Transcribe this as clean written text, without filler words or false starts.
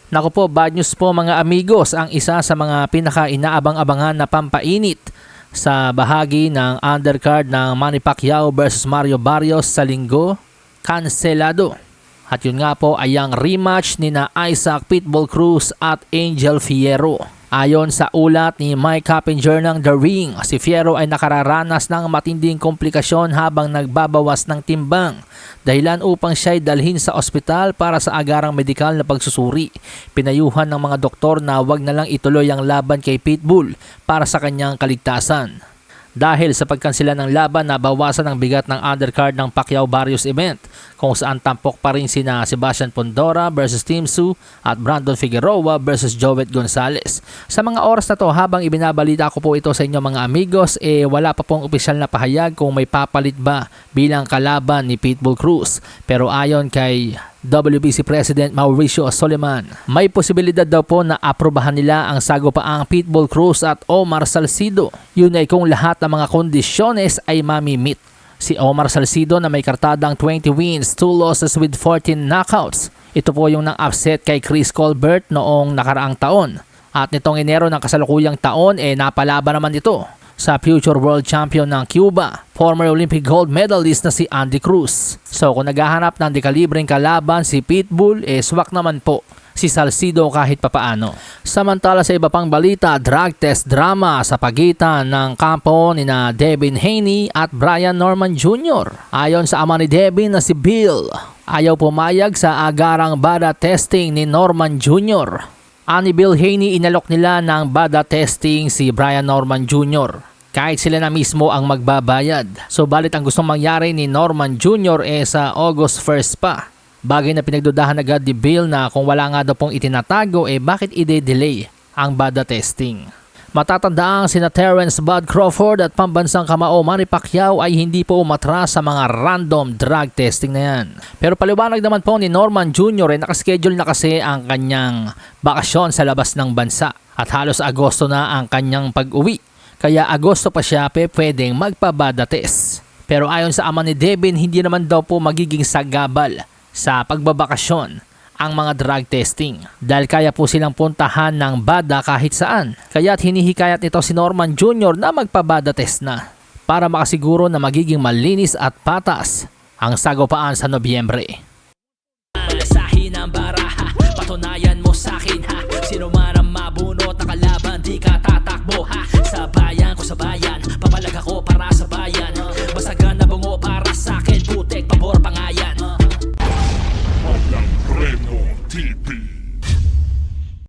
Naku po, bad news po mga amigos, ang isa sa mga pinaka-inaabang-abangan na pampainit sa bahagi ng undercard ng Manny Pacquiao versus Mario Barrios sa linggo, kanselado. At yun nga po ay ang rematch ni na Isaac Pitbull Cruz at Angel Fierro. Ayon sa ulat ni Mike Coppinger ng The Ring, si Fierro ay nakararanas ng matinding komplikasyon habang nagbabawas ng timbang, dahilan upang siya ay dalhin sa ospital para sa agarang medikal na pagsusuri. Pinayuhan ng mga doktor na wag na lang ituloy ang laban kay Pitbull para sa kanyang kaligtasan. Dahil sa pagkansela ng laban, nabawasan ang bigat ng undercard ng Pacquiao Barrios event, kung saan tampok pa rin sina Sebastian Pondora versus Tim Tszyu at Brandon Figueroa versus Joet Gonzalez. Sa mga oras na to, habang ibinabalita ko po ito sa inyo mga amigos, wala pa pong opisyal na pahayag kung may papalit ba bilang kalaban ni Pitbull Cruz. Pero ayon kay WBC President Mauricio Soleman, may posibilidad daw po na aprobahan nila ang sagupaang Pitbull Cruz at Omar Salcido. Yun ay kung lahat ng mga kondisyones ay mamimit. Si Omar Salcido na may kartadang 20 wins, 2 losses with 14 knockouts. Ito po yung nang-upset kay Chris Colbert noong nakaraang taon. At nitong Enero ng kasalukuyang taon, napalaban naman ito sa future world champion ng Cuba, former Olympic gold medalist na si Andy Cruz. So kung naghahanap ng dekalibreng kalaban si Pitbull, swak naman po si Salcido kahit papaano. Samantala sa iba pang balita, drug test drama sa pagitan ng kampo ni na Devin Haney at Brian Norman Jr. Ayon sa ama ni Devin na si Bill, ayaw pumayag sa agarang bada testing ni Norman Jr. Ani Bill Haney, inalok nila ng bada testing si Brian Norman Jr. kahit sila na mismo ang magbabayad. So balit ang gustong mangyari ni Norman Jr. sa August 1st pa. Bagay na pinagdudahan agad ni Bill na kung wala nga daw pong itinatago, bakit ide-delay ang bada testing. Matatandaang sina Terence Bud Crawford at pambansang kamao Manny Pacquiao ay hindi po umatras sa mga random drug testing na yan. Pero paliwanag naman po ni Norman Jr. Nakaschedule na kasi ang kanyang bakasyon sa labas ng bansa at halos Agosto na ang kanyang pag-uwi. Kaya Agosto pa siya pwedeng magpabada test. Pero ayon sa ama ni Devin, hindi naman daw po magiging sagabal sa pagbabakasyon ang mga drug testing dahil kaya po silang puntahan ng bada kahit saan. Kaya't hinihikayat nito si Norman Jr. na magpabada test na para makasiguro na magiging malinis at patas ang sagupaan sa Nobyembre. Sahin ang baraha, patunayan mo sa akin ha. Sino man ang mabunot na kalaban, di ka tatakbo ha. Sabay